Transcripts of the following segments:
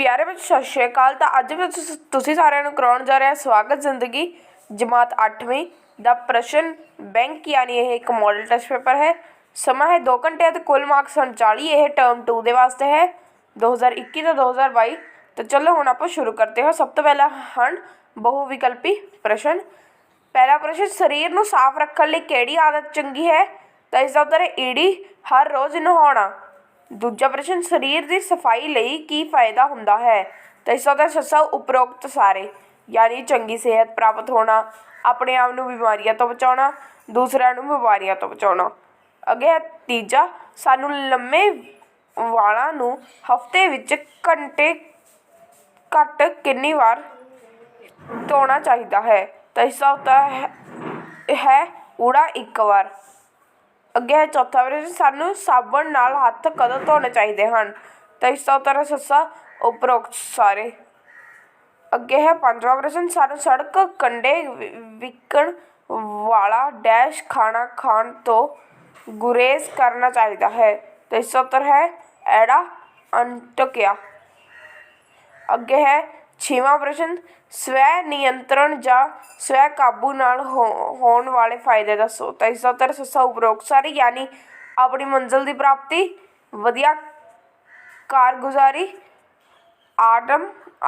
ਪਿਆਰੇ ਬੱਚੇ ਸਤਿ ਸ਼੍ਰੀ ਅਕਾਲ। ਤਾਂ ਅੱਜ ਮੈਂ ਤੁਸੀਂ ਸਾਰਿਆਂ ਨੂੰ ਕਰਾਉਣ ਜਾ ਰਿਹਾ ਸਵਾਗਤ ਜ਼ਿੰਦਗੀ ਜਮਾਤ 8ਵੀਂ ਦਾ ਪ੍ਰਸ਼ਨ ਬੈਂਕ यानी ਇਹ ਇੱਕ मॉडल टेस्ट पेपर है। ਸਮਾਂ है 2 घंटे ਅਤੇ कुल मार्क्स 39। ਇਹ टर्म 2 ਦੇ ਵਾਸਤੇ है 2021 ਤੋਂ 2022। तो चलो ਹੁਣ ਆਪਾਂ शुरू करते हैं। सब तो पहला ਹਨ बहु विकल्पी प्रश्न। पहला प्रश्न शरीर ਨੂੰ ਸਾਫ਼ ਰੱਖਣ ਲਈ ਕਿਹੜੀ ਆਦਤ ਚੰਗੀ ਹੈ? ਤਾਂ ਇਸ ਦਾ ਉੱਤਰ ਹੈ ਈੜੀ ਹਰ ਰੋਜ਼ ਨਹਾਉਣਾ। दूजा प्रश्न शरीर की सफाई ਲਈ ਕੀ फायदा ਹੁੰਦਾ है? तो इसका उत्तर सस्सा उपरोक्त सारे यानी चंगी सेहत प्राप्त होना, अपने आप ਨੂੰ बीमारियों तो बचाना, दूसरों ਨੂੰ बीमारियों तो बचाना। अगे है तीजा सानू लम्मे वालों ਨੂੰ हफ्ते ਵਿੱਚ घंटे घट कितनी बार धोना चाहिए है? तो इसका उत्तर है ऊड़ा एक बार। अगे है चौथा प्रश्न सानू साबण नाल हत्थ कदों धोने चाहिए हैं? तो इसका उत्तर है सस्सा उपरोक्त सारे। अगे है पांचवा प्रश्न सानू सड़क कंढे विकण वाला डैश खाना खाण तो गुरेज करना चाहिए है? तो इसका उत्तर है एड़ा अंटकिया। अगे है छेवां प्रश्न स्वै नियंत्रण या स्वै काबू नाल होने वाले फायदे दसो। तो इसका उत्तर सस्सा उपरोक्त सारे यानी अपनी मंजिल की प्राप्ति, वधिया कारगुजारी,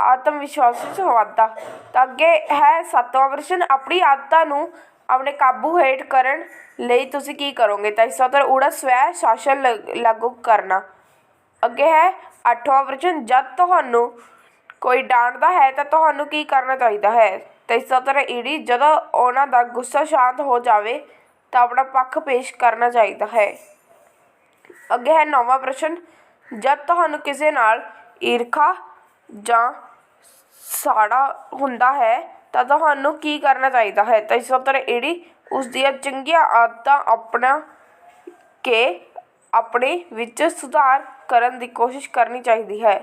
आत्मविश्वास वाधा। तो अगे है 7वां प्रश्न अपनी आदतों नूं अपने काबू हेठ करन लई तुसीं की करोगे? तो इसका उत्तर उड़ा स्वै शासन लागू करना। अगे है 8वां प्रश्न जब तुहानूं कोई डांटदा है तो तुहानूं की करना चाहिए है? तो इसका उत्तर है ईड़ी जदों उन्हां दा गुस्सा शांत हो जाए तो अपना पक्ष पेश करना चाहिए है। अगे है 9वां प्रश्न जब तुहानूं किसी नाल ईर्खा जां साड़ा हुंदा है तो तुहानूं की करना चाहिए है? तो इसका उत्तर है ईड़ी उसदी चंगियां आदतां अपना के अपने विच सुधार करन दी कोशिश करनी चाहिए है।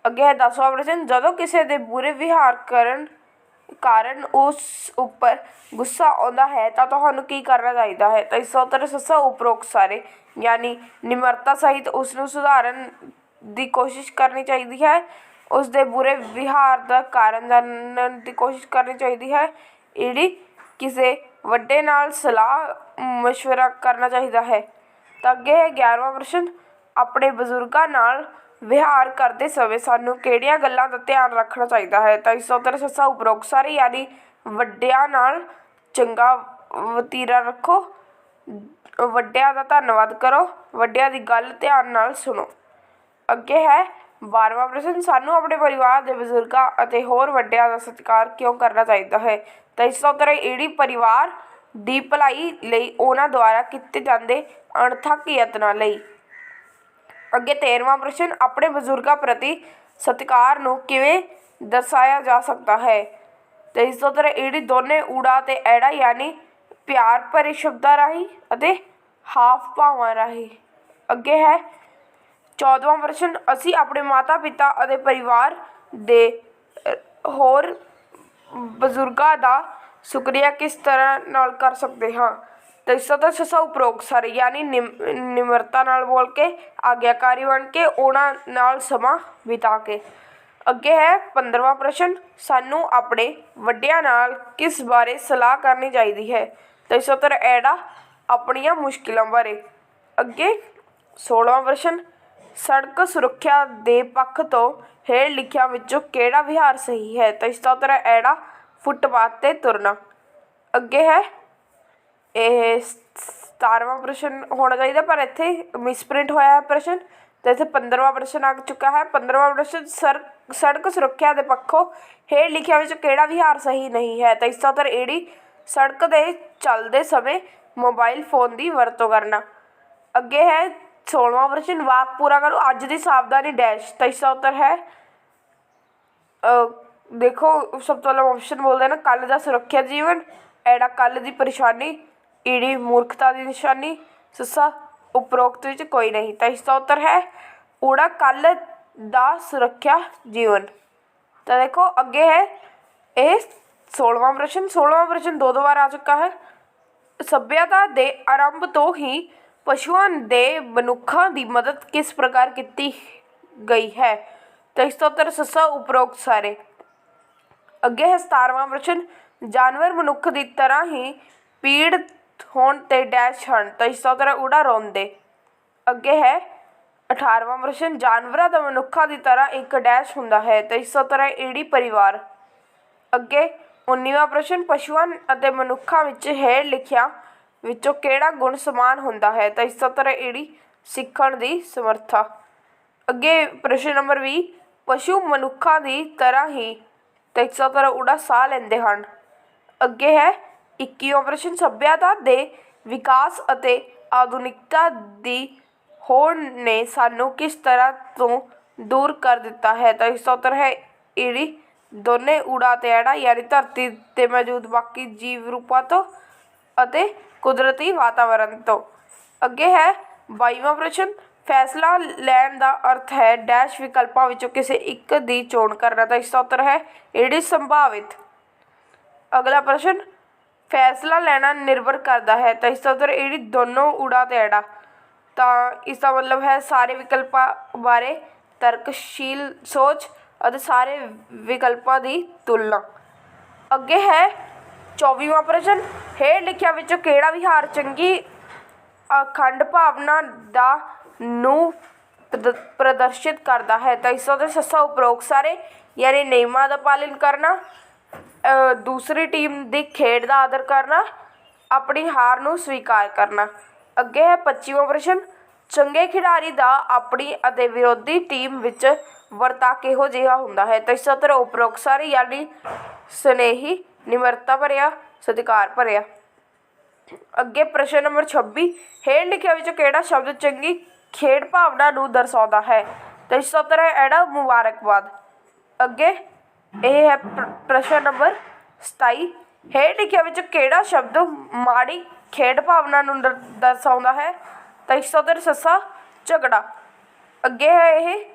अगे है 10वां प्रश्न जदों किसी के बुरे विहार कारण उस उपर गुस्सा आता है तो तुहानूं की करना चाहिए है? तो इसका उत्तर सस्सा उपरोक्त सारे यानी निमरता सहित उसनूं सुधारन की कोशिश करनी चाहिए है, उसके बुरे विहार का कारण जानने की कोशिश करनी चाहिए है। ईड़ी किसी वड्डे नाल सलाह मशवरा करना चाहिए है। तो अगे है 11वां प्रश्न अपने बजुर्गों नाल विहार करते समय सानू किहड़ियां गल्लां दा ध्यान रखना चाहिए है? तो इसका उत्तर सस्सा उपरोक्त सारे यानी वड्डियां नाल चंगा वतीरा रखो, वड्डियां दा धन्नवाद करो, वड्डियां दी गल ध्यान नाल सुनो। अगे है 12वां प्रश्न सानू अपने परिवार के बजुर्गों और होर वड्डियां दा सत्कार क्यों करना चाहिए है? तो इसका उत्तर है ईड़ी परिवार दी भलाई लई उन्हां द्वारा कीते जांदे अणथक यत्नां लई। अगे 13वां प्रश्न अपने बजुर्गों प्रति सत्कार नूं किवें दर्शाया जा सकता है? तो इसका उत्तर है ईड़ी दोने ऊड़ा ते एड़ा यानी प्यार भरे शब्दां राही अते हाव भावां राही। अगे है 14वां प्रश्न असी अपने माता पिता अते परिवार दे होर बजुर्गों का शुक्रिया किस तरह नाल कर सकते हैं? तो इसका तो सस्सा उपरोक्त सारे यानी निमरता नाल बोल के, आज्ञाकारी बन के, उन्हां नाल समा बिता के। अगे है 15वां प्रश्न सानू अपने वड्डियां नाल किस बारे सलाह करनी चाहिए है? तो इसका उत्तर एड़ा अपनियां मुश्किलों बारे। अगे 16वां प्रश्न सड़क सुरक्षा दे पक्ष तो हेठ लिखियां विचों किहड़ा विहार सही है? तो इसका उत्तर है एड़ा फुटपाथ ते तुरना। अगे है 17वां प्रश्न होना चाहिए पर इत्थे मिसप्रिंट होया है प्रश्न। तो इत्थे 15वां प्रश्न आ चुका है। 15वां प्रश्न सड़क सुरक्षा के पक्षों हेठ लिखिया विच किहड़ा विहार सही नहीं है? तो इसका उत्तर ईड़ी सड़क दे चलते समय मोबाइल फोन की वरतों करना। अगे है 16वां प्रश्न वाक पूरा करो अज की सावधानी डैश। तो इसका उत्तर है देखो सब तो पहले ऑप्शन बोलते हैं ना कल का सुरक्षित जीवन, एड़ा कल की परेशानी, ईड़ी मूर्खता की निशानी, सस्सा उपरोक्त विच कोई नहीं। तो इसका उत्तर है ऊड़ा कल दा सुरक्षा जीवन। तो देखो अगे है ये 16वां प्रश्न। 16वां प्रश्न दो बार आ चुका है। सभ्यता के आरंभ तो ही पशुओं के मनुखों की मदद किस प्रकार की गई है? 2370 ਸੱਸਾ ਉਪਰੋਕਤ ਸਾਰੇ। ਅੱਗੇ ਹੈ 17ਵਾਂ ਪ੍ਰਸ਼ਨ, ਜਾਨਵਰ ਮਨੁੱਖ ਦੀ ਤਰ੍ਹਾਂ ਹੀ ਪੀੜਤ ਹੋਣ ਤੇ ਡੈਸ਼ ਹਨ। 2370 ਊੜਾ ਰੋਂਦੇ। ਅੱਗੇ ਹੈ 18ਵਾਂ ਪ੍ਰਸ਼ਨ, ਜਾਨਵਰਾਂ ਦਾ ਮਨੁੱਖਾਂ ਦੀ ਤਰ੍ਹਾਂ ਇੱਕ ਡੈਸ਼ ਹੁੰਦਾ ਹੈ। 2370 ਈੜੀ ਪਰਿਵਾਰ। ਅੱਗੇ 19ਵਾਂ ਪ੍ਰਸ਼ਨ, ਪਸ਼ੂਆਂ ਅਤੇ ਮਨੁੱਖਾਂ ਵਿੱਚ ਹੇਠ ਲਿਖਿਆਂ ਵਿੱਚੋਂ ਕਿਹੜਾ ਗੁਣ ਸਮਾਨ ਹੁੰਦਾ ਹੈ। 2370 ਈੜੀ ਸਿੱਖਣ ਦੀ ਸਮਰੱਥਾ। ਅੱਗੇ ਪ੍ਰਸ਼ਨ ਨੰਬਰ 20, ਪਸ਼ੂ ਮਨੁੱਖਾਂ ਦੀ ਤਰ੍ਹਾਂ ਹੀ 2370 ਊੜਾ ਸਾਹ ਲੈਂਦੇ ਹਨ। ਅੱਗੇ ਹੈ 21ਵਾਂ ਪ੍ਰਸ਼ਨ, ਸੱਭਿਅਤਾ ਦੇ ਵਿਕਾਸ ਅਤੇ ਆਧੁਨਿਕਤਾ ਦੀ ਹੋੜ ਨੇ ਸਾਨੂੰ ਕਿਸ ਤਰ੍ਹਾਂ ਤੋਂ ਦੂਰ ਕਰ ਦਿੱਤਾ ਹੈ। 2370 ਹੈ ਈੜੀ ਦੋਨੇ ਊੜਾ ਤੇ ਐੜਾ, ਯਾਨੀ ਧਰਤੀ 'ਤੇ ਮੌਜੂਦ ਬਾਕੀ ਜੀਵ ਰੂਪਾਂ ਤੋਂ ਅਤੇ ਕੁਦਰਤੀ ਵਾਤਾਵਰਨ ਤੋਂ। ਅੱਗੇ ਹੈ 22ਵਾਂ ਪ੍ਰਸ਼ਨ, ਫੈਸਲਾ ਲੈਣ ਦਾ ਅਰਥ ਹੈ ਡੈਸ਼ ਵਿਕਲਪਾਂ ਵਿੱਚੋਂ ਕਿਸੇ ਇੱਕ ਦੀ ਚੋਣ ਕਰਨਾ। 2370 ਹੈ ਈੜੀ ਸੰਭਾਵਿਤ। ਅਗਲਾ ਪ੍ਰਸ਼ਨ, ਫੈਸਲਾ ਲੈਣਾ ਨਿਰਭਰ ਕਰਦਾ ਹੈ। 2370 ਈੜੀ ਦੋਨੋਂ ਊੜਾ ਤੇ ਐੜਾ। ਤਾਂ ਇਸ ਦਾ ਮਤਲਬ ਹੈ ਸਾਰੇ ਵਿਕਲਪਾਂ ਬਾਰੇ ਤਰਕਸ਼ੀਲ ਸੋਚ ਅਤੇ ਸਾਰੇ ਵਿਕਲਪਾਂ ਦੀ ਤੁਲਨਾ। ਅੱਗੇ ਹੈ 24ਵਾਂ ਪ੍ਰਸ਼ਨ, ਹੇਠ ਲਿਖਿਆਂ ਵਿੱਚੋਂ ਕਿਹੜਾ ਵਿਹਾਰ ਚੰਗੀ ਅਖੰਡ ਭਾਵਨਾ ਦਾ ਨੂੰ ਪ੍ਰਦਰਸ਼ਿਤ ਕਰਦਾ ਹੈ। 2370 ਸੱਸਾ ਉਪਰੋਕਤ ਸਾਰੇ, ਯਾਨੀ ਨਿਯਮਾਂ ਦਾ ਪਾਲਣ ਕਰਨਾ, ਦੂਸਰੀ ਟੀਮ ਦੀ ਖੇਡ ਦਾ ਆਦਰ ਕਰਨਾ, ਆਪਣੀ ਹਾਰ ਨੂੰ ਸਵੀਕਾਰ ਕਰਨਾ। ਅੱਗੇ ਹੈ 25ਵਾਂ ਪ੍ਰਸ਼ਨ, ਚੰਗੇ ਖਿਡਾਰੀ ਦਾ ਆਪਣੀ ਅਤੇ ਵਿਰੋਧੀ ਟੀਮ ਵਿੱਚ ਵਰਤਾਅ ਕਿਹੋ ਜਿਹਾ ਹੁੰਦਾ ਹੈ। 2370 ਉਪਰੋਕਤ ਸਾਰੇ, ਯਾਨੀ ਸਨੇਹੀ, ਨਿਮਰਤਾ ਭਰਿਆ, ਸਤਿਕਾਰ ਭਰਿਆ। ਅੱਗੇ ਪ੍ਰਸ਼ਨ ਨੰਬਰ 26, ਹੇਠ ਲਿਖਿਆਂ ਵਿੱਚੋਂ ਕਿਹੜਾ ਸ਼ਬਦ ਚੰਗੀ ਖੇਡ ਭਾਵਨਾ ਨੂੰ ਦਰਸਾਉਂਦਾ ਹੈ। 2370 ਹੈ ਐੜਾ ਮੁਬਾਰਕਬਾਦ। ਅੱਗੇ ਇਹ ਹੈ ਪ੍ਰਸ਼ਨ ਨੰਬਰ 27, ਹੇਠ ਲਿਖਿਆਂ ਵਿੱਚੋਂ ਕਿਹੜਾ ਸ਼ਬਦ ਮਾੜੀ ਖੇਡ ਭਾਵਨਾ ਨੂੰ ਦਰਸਾਉਂਦਾ ਹੈ। 2370 ਸੱਸਾ ਝਗੜਾ। ਅੱਗੇ ਹੈ ਇਹ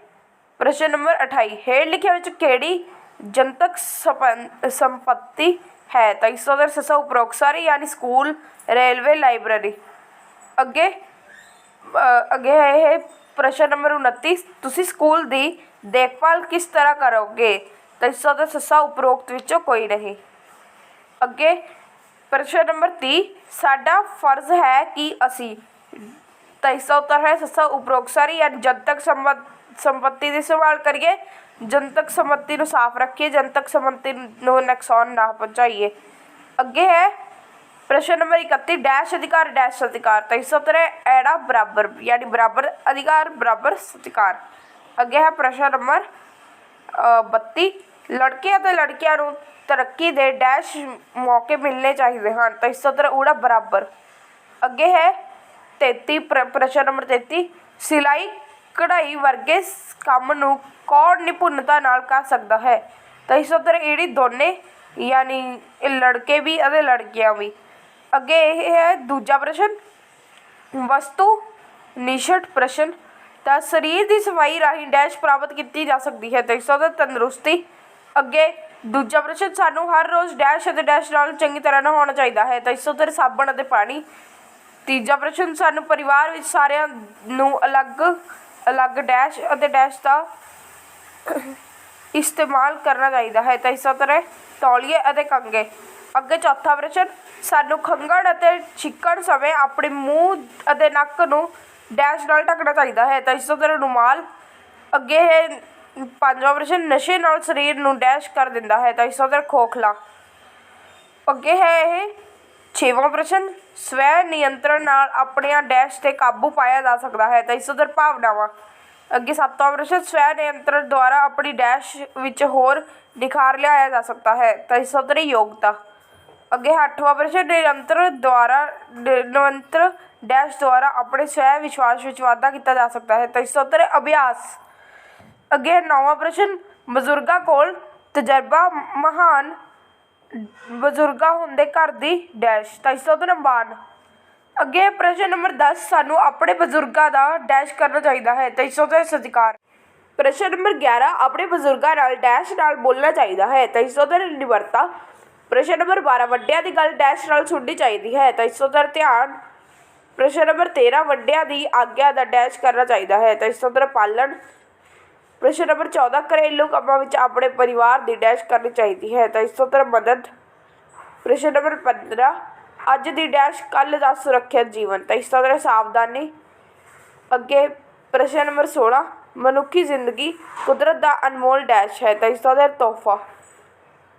ਪ੍ਰਸ਼ਨ ਨੰਬਰ 28, ਹੇਠ ਲਿਖਿਆਂ ਵਿੱਚ ਕਿਹੜੀ ਜਨਤਕ ਸੰਪत्ति ਹੈ। 2370 ਸੱਸਾ ਉਪਰੋਕਤ ਸਾਰੇ, ਯਾਨੀ ਸਕੂਲ, ਰੇਲਵੇ, ਲਾਇਬ੍ਰੇਰੀ। ਅੱਗੇ ਹੈ ਇਹ ਪ੍ਰਸ਼ਨ ਨੰਬਰ 29, ਤੁਸੀਂ ਸਕੂਲ ਦੀ ਦੇਖਭਾਲ ਕਿਸ ਤਰ੍ਹਾਂ ਕਰੋਗੇ। 2370 ਸੱਸਾ ਉਪਰੋਕਤ ਵਿੱਚੋਂ ਕੋਈ ਨਹੀਂ। ਅੱਗੇ ਪ੍ਰਸ਼ਨ ਨੰਬਰ 30, ਸਾਡਾ ਫਰਜ਼ ਹੈ ਕਿ ਅਸੀਂ 2370 ਹੈ ਸੱਸਾ ਉਪਰੋਕਤ ਸਾਰੇ, ਯਾਨੀ ਜਨਤਕ ਸੰਪत्ति ਦੀ ਸੰਭਾਲ ਕਰੀਏ, ਜਨਤਕ ਸੰਪत्ति ਨੂੰ ਸਾਫ਼ ਰੱਖੀਏ, ਜਨਤਕ ਸੰਪत्ति ਨੂੰ ਨੁਕਸਾਨ ਨਾ ਪਹੁੰਚਾਈਏ। ਅੱਗੇ ਹੈ ਪ੍ਰਸ਼ਨ ਨੰਬਰ 31, ਡੈਸ਼ ਅਧਿਕਾਰ ਡੈਸ਼ ਸਤਿਕਾਰ। 2370 ਐੜਾ ਬਰਾਬਰ, ਯਾਨੀ ਬਰਾਬਰ ਅਧਿਕਾਰ ਬਰਾਬਰ ਸਤਿਕਾਰ। ਅੱਗੇ ਹੈ ਪ੍ਰਸ਼ਨ ਨੰਬਰ 32, ਲੜਕੇ ਅਤੇ ਲੜਕੀਆਂ ਨੂੰ ਤਰੱਕੀ ਦੇ ਡੈਸ਼ ਮੌਕੇ ਮਿਲਣੇ ਚਾਹੀਦੇ ਹਨ। 2370 ਊੜਾ ਬਰਾਬਰ। ਅੱਗੇ ਹੈ 33 ਪ੍ਰਸ਼ਨ ਨੰਬਰ 33, ਸਿਲਾਈ ਕਢਾਈ ਵਰਗੇ ਕੰਮ ਨੂੰ ਕੌਣ ਨਿਪੁੰਨਤਾ ਨਾਲ ਕਰ ਸਕਦਾ ਹੈ। 2370 ਈੜੀ ਦੋਨੇ, ਯਾਨੀ ਲੜਕੇ ਵੀ ਅਤੇ ਲੜਕੀਆਂ ਵੀ। ਅੱਗੇ ਇਹ ਹੈ ਦੂਜਾ ਪ੍ਰਸ਼ਨ, ਵਸਤੂ ਨਿਸ਼ਟ ਪ੍ਰਸ਼ਨ, ਤਾਂ ਸਰੀਰ ਦੀ ਸਫਾਈ ਰਾਹੀਂ ਡੈਸ਼ ਪ੍ਰਾਪਤ ਕੀਤੀ ਜਾ ਸਕਦੀ ਹੈ। 2370 ਤੰਦਰੁਸਤੀ। ਅੱਗੇ ਦੂਜਾ ਪ੍ਰਸ਼ਨ, ਸਾਨੂੰ ਹਰ ਰੋਜ਼ ਡੈਸ਼ ਅਤੇ ਡੈਸ਼ ਨਾਲ ਚੰਗੀ ਤਰ੍ਹਾਂ ਨਹਾਉਣਾ ਚਾਹੀਦਾ ਹੈ। 2370 ਸਾਬਣ ਅਤੇ ਪਾਣੀ। ਤੀਜਾ ਪ੍ਰਸ਼ਨ, ਸਾਨੂੰ ਪਰਿਵਾਰ ਵਿੱਚ ਸਾਰਿਆਂ ਨੂੰ ਅਲੱਗ ਡੈਸ਼ ਅਤੇ ਡੈਸ਼ ਦਾ ਇਸਤੇਮਾਲ ਕਰਨਾ ਚਾਹੀਦਾ ਹੈ। 2370 ਤੌਲੀਏ ਅਤੇ ਕੰਘੇ। ਅੱਗੇ ਚੌਥਾ ਪ੍ਰਸ਼ਨ, ਸਾਨੂੰ ਖੰਘਣ ਅਤੇ ਛਿੱਕਣ ਸਮੇਂ ਆਪਣੇ ਮੂੰਹ ਅਤੇ ਨੱਕ ਨੂੰ ਡੈਸ਼ ਨਾਲ ਢੱਕਣਾ ਚਾਹੀਦਾ ਹੈ। 2370 ਰੁਮਾਲ। ਅੱਗੇ ਹੈ ਪੰਜਵਾਂ ਪ੍ਰਸ਼ਨ, ਨਸ਼ੇ ਨਾਲ ਸਰੀਰ ਨੂੰ ਡੈਸ਼ ਕਰ ਦਿੰਦਾ ਹੈ। 2370 ਖੋਖਲਾ। ਅੱਗੇ ਹੈ ਇਹ ਛੇਵਾਂ ਪ੍ਰਸ਼ਨ, ਸਵੈ ਨਿਯੰਤਰਣ ਨਾਲ ਆਪਣੀਆਂ ਡੈਸ਼ 'ਤੇ ਕਾਬੂ ਪਾਇਆ ਜਾ ਸਕਦਾ ਹੈ। 2370 ਭਾਵਨਾਵਾਂ। ਅੱਗੇ ਸੱਤਵਾਂ ਪ੍ਰਸ਼ਨ, ਸਵੈ ਨਿਯੰਤਰਣ ਦੁਆਰਾ ਆਪਣੀ ਡੈਸ਼ ਵਿੱਚ ਹੋਰ ਨਿਖਾਰ ਲਿਆਇਆ ਜਾ ਸਕਦਾ ਹੈ। 2370 ਯੋਗਤਾ। ਅੱਗੇ ਅੱਠਵਾਂ ਪ੍ਰਸ਼ਨ, ਨਿਰੰਤਰ ਡੈਸ਼ ਦੁਆਰਾ ਆਪਣੇ ਸਵੈ ਵਿਸ਼ਵਾਸ ਵਿੱਚ ਵਾਧਾ ਕੀਤਾ ਜਾ ਸਕਦਾ ਹੈ। 2370 ਅਭਿਆਸ। ਅੱਗੇ ਨੌਵਾਂ ਪ੍ਰਸ਼ਨ, ਬਜ਼ੁਰਗਾਂ ਕੋਲ ਤਜਰਬਾ ਮਹਾਨ ਬਜ਼ੁਰਗਾਂ ਹੁੰਦੇ ਘਰ ਦੀ ਡੈਸ਼। 2370 ਮਾਣ। ਅੱਗੇ ਪ੍ਰਸ਼ਨ ਨੰਬਰ 10, ਸਾਨੂੰ ਆਪਣੇ ਬਜ਼ੁਰਗਾਂ ਦਾ ਡੈਸ਼ ਕਰਨਾ ਚਾਹੀਦਾ ਹੈ। 2370 ਸਤਿਕਾਰ। ਪ੍ਰਸ਼ਨ ਨੰਬਰ 11, ਆਪਣੇ ਬਜ਼ੁਰਗਾਂ ਨਾਲ ਡੈਸ਼ ਨਾਲ ਬੋਲਣਾ ਚਾਹੀਦਾ ਹੈ। 2370 ਨਿਮਰਤਾ। ਪ੍ਰਸ਼ਨ ਨੰਬਰ 12, ਵੱਡਿਆਂ ਦੀ ਗੱਲ ਡੈਸ਼ ਨਾਲ ਸੁਣਨੀ ਚਾਹੀਦੀ ਹੈ। 2370 ਧਿਆਨ। ਪ੍ਰਸ਼ਨ ਨੰਬਰ 13, ਵੱਡਿਆਂ ਦੀ ਆਗਿਆ ਦਾ ਡੈਸ਼ ਕਰਨਾ ਚਾਹੀਦਾ ਹੈ। 2370 ਪਾਲਣ। प्रश्न नंबर 14 घरेलू कामों में अपने परिवार की डैश करनी चाहिए है, तो इसका उत्तर मदद। प्रश्न नंबर 15 अज की डैश कल का सुरक्षित जीवन, तो इसका उत्तर सावधानी। अगे प्रश्न नंबर 16 मनुखी जिंदगी कुदरत का अनमोल डैश है, तो इसका उत्तर तोहफा।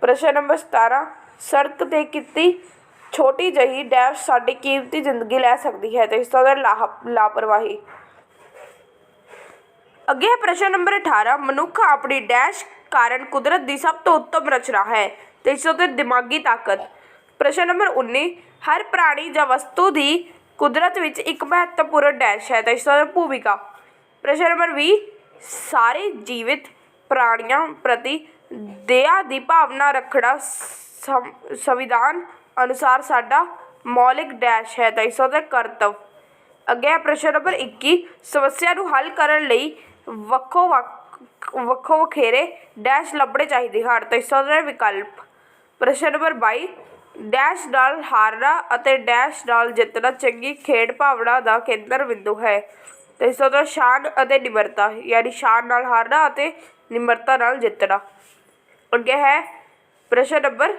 प्रश्न नंबर 17 सड़क ते किती छोटी जही डैश साडी कीमती जिंदगी लै सकती है, तो इसका उत्तर लापरवाही। अगे प्रश्न नंबर 18 मनुख अपनी डैश कारण कुदरत की सब तो उत्तम रचना है, तो इसका उत्तर दिमागी ताकत। प्रश्न नंबर 19 हर प्राणी या वस्तु की कुदरत विच एक महत्वपूर्ण डैश है, तो इसका उत्तर भूमिका। प्रश्न नंबर 20 सारे जीवित प्राणियों प्रति दया की भावना रखना संविधान अनुसार साडा मौलिक डैश है, तो इसका उत्तर कर्तव्य। अगे प्रश्न नंबर 21 समस्या नूं हल करन लई वक्खो वखेरे डैश लभणे चाहिए हैं, तो इसका उत्तर विकल्प। प्रश्न नंबर 22 डैश नाल हारना अते डैश नाल जितना चंगी खेड भावना का केंद्र बिंदु है, तो इसका उत्तर शान अते निमरता, यानी शान नाल हारना अते निमरता नाल जितना। अगे है प्रश्न नंबर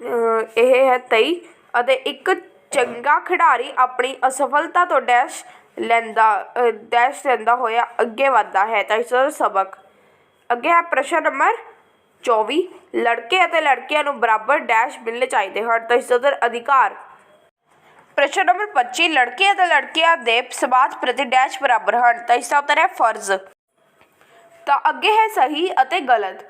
यह है 23 अते एक चंगा खिडारी अपनी असफलता तो डैश लैंदा होया अगे वधदा है, तो इसका सबक। अगे है प्रश्न नंबर 24 लड़के अते लड़कियां नूं बराबर डैश मिलने चाहिए हैं, तो इसका उत्तर अधिकार। प्रश्न नंबर 25 लड़के अते लड़कियां दे समाज प्रति डैश बराबर हैं, तो इसका उत्तर है फर्ज। तो अगे है सही अते गलत।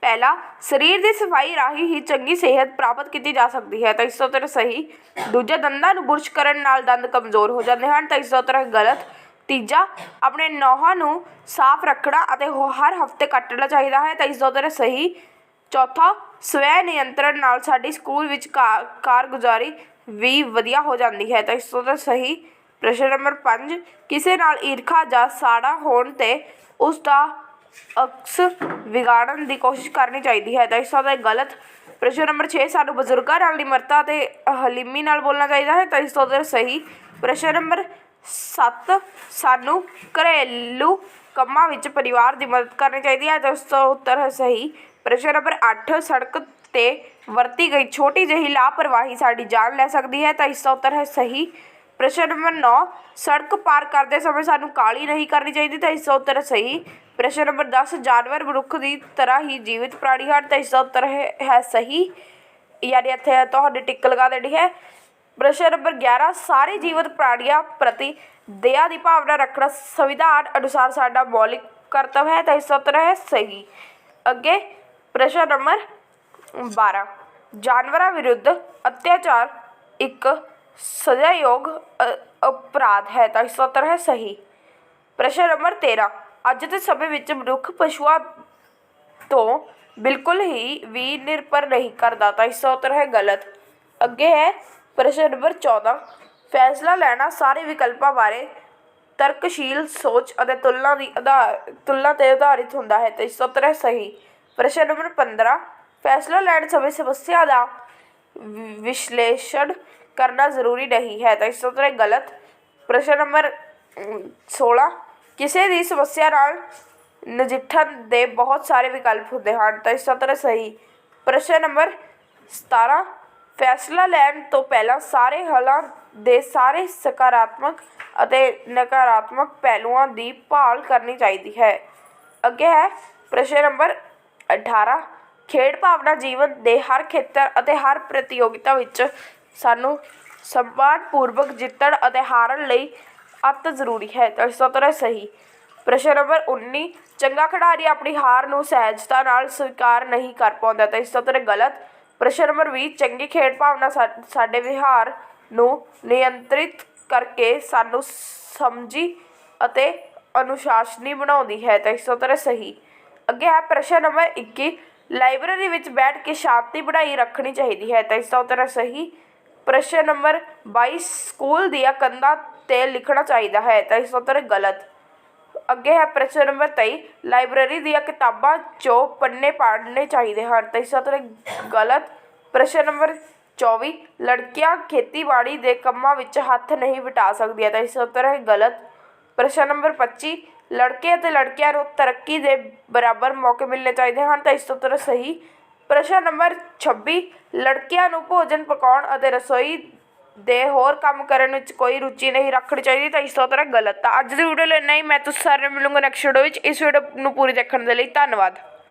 पहला शरीर की सफाई राही ही चंगी सेहत प्राप्त की जा सकती है, तो इसका उत्तर सही। दूजा दंदां नूं बुरश करन नाल दंद कमज़ोर हो जाते हैं, तो इसका उत्तर है गलत। तीजा अपने नौहां नूं साफ रखना अते हर हफ्ते कटना चाहिए है, तो इसका उत्तर है सही। चौथा स्वै नियंत्रण नाल साडी स्कूल विच कारगुजारी भी वधिया हो जाती है, तो इसका उत्तर सही। प्रश्न नंबर 5 किसी नाल ईर्खा जां साड़ा होण ते उसका अक्स विगाड़न की कोशिश करनी चाहिए है, तो इसका उत्तर गलत। प्रश्न नंबर 6 सानू बजुर्गों नाल निमरता ते हलीमी नाल बोलना चाहिए है, तो इसका उत्तर सही। प्रश्न नंबर 7 सानू घरेलू कामां विच परिवार की मदद करनी चाहिए है, तो इसका उत्तर है सही। प्रश्न नंबर 8 सड़क ते वरती गई छोटी जही लापरवाही साडी जान ले सकती है, तो इसका उत्तर है सही। प्रश्न नंबर 9 सड़क पार करते समय सानू काली नहीं करनी चाहिए, तो इसका उत्तर है सही। प्रश्न नंबर 10 जानवर मनुख की तरह ही जीवित प्राणी हैं, तो इसका उत्तर है सही, यानी इत्थे तुहाडी टिक लगा देनी है। प्रश्न नंबर 11 सारे जीवित प्राणियों प्रति दया की भावना रखना संविधान अनुसार साडा मौलिक कर्तव्य है, तो इसका उत्तर है सही। अगे प्रश्न नंबर 12 जानवरों विरुद्ध अत्याचार एक सजायोग अपराध है, तो इसका उत्तर है सही। प्रश्न नंबर 13 अज के समय में मनुख पशुओं तो बिल्कुल ही भी निर्भर नहीं करता, तो इसका उत्तर है गलत। अगे है प्रश्न नंबर 14 फैसला लेना सारे विकल्पों बारे तर्कशील सोच और तुलना ते आधारित होता है, तो इसका उत्तर है सही। प्रश्न नंबर 15 फैसला लेने समय समस्या का विश्लेषण करना जरूरी नहीं है, तो इसका उत्तर है गलत। प्रश्न नंबर 16 किसी भी समस्या नाल नजिठण के बहुत सारे विकल्प होते हैं, तो इसका उत्तर है सही। प्रश्न नंबर 17 फैसला लैण तो पहला सारे हलों के सारे सकारात्मक अते नकारात्मक पहलुओं की भाल करनी चाहिए है। अगे है प्रश्न नंबर 18 खेड भावना जीवन के हर खेतर अते हर प्रतियोगिता विच सानू सम्मानपूर्वक जितण अते हारन लई अत जरूरी है, तो इसका उत्तर है सही। प्रश्न नंबर 19 चंगा खिडारी अपनी हार नूं सहजता नाल स्वीकार नहीं कर पाउंदा, तो इसका उत्तर है गलत। प्रश्न नंबर 20 चंगी खेड भावना साडे विहार नूं नियंत्रित करके सानू समझी अते अनुशासनी बनाउंदी है, तो इसका उत्तर है सही। अगे है प्रश्न नंबर 21 लाइब्रेरी विच बैठ के शांति बनाई रखनी चाहिए है, तो इसका उत्तर है सही। प्रश्न नंबर 22 स्कूल दिया कंधा ते लिखना चाहिए है, तो इसका उत्तर है गलत। अगे है प्रश्न नंबर 23 लाइब्रेरी दिया किताबां चो पन्ने पढ़ने चाहिए हैं, तो इसका उत्तर है गलत। प्रश्न नंबर 24 लड़कियां खेतीबाड़ी के कामों विच हथ नहीं बटा सकती, तो इसका उत्तर है गलत। प्रश्न नंबर 25 ਲੜਕੇ ਅਤੇ ਲੜਕੀਆਂ ਨੂੰ ਤਰੱਕੀ ਦੇ ਬਰਾਬਰ ਮੌਕੇ ਮਿਲਣੇ ਚਾਹੀਦੇ ਹਨ। ਤਾਂ ਇਸ ਤੋਂ ਉੱਤਰ ਸਹੀ। ਪ੍ਰਸ਼ਨ ਨੰਬਰ 26, ਲੜਕੀਆਂ ਨੂੰ ਭੋਜਨ ਪਕਾਉਣ ਅਤੇ ਰਸੋਈ ਦੇ ਹੋਰ ਕੰਮ ਕਰਨ ਵਿੱਚ ਕੋਈ ਰੁਚੀ ਨਹੀਂ ਰੱਖਣੀ ਚਾਹੀਦੀ। ਤਾਂ ਇਸ ਤੋਂ ਉੱਤਰ ਗਲਤ। ਤਾਂ ਅੱਜ ਦੀ ਵੀਡੀਓ ਲਈ ਇੰਨਾ ਹੀ। ਮੈਂ ਤੁਸੀਂ ਸਾਰਿਆਂ ਨੂੰ ਮਿਲੂੰਗਾ ਨੈਕਸਟ ਵੀਡੀਓ ਵਿੱਚ। ਇਸ ਵੀਡੀਓ ਨੂੰ ਪੂਰੀ ਦੇਖਣ ਦੇ ਲਈ ਧੰਨਵਾਦ।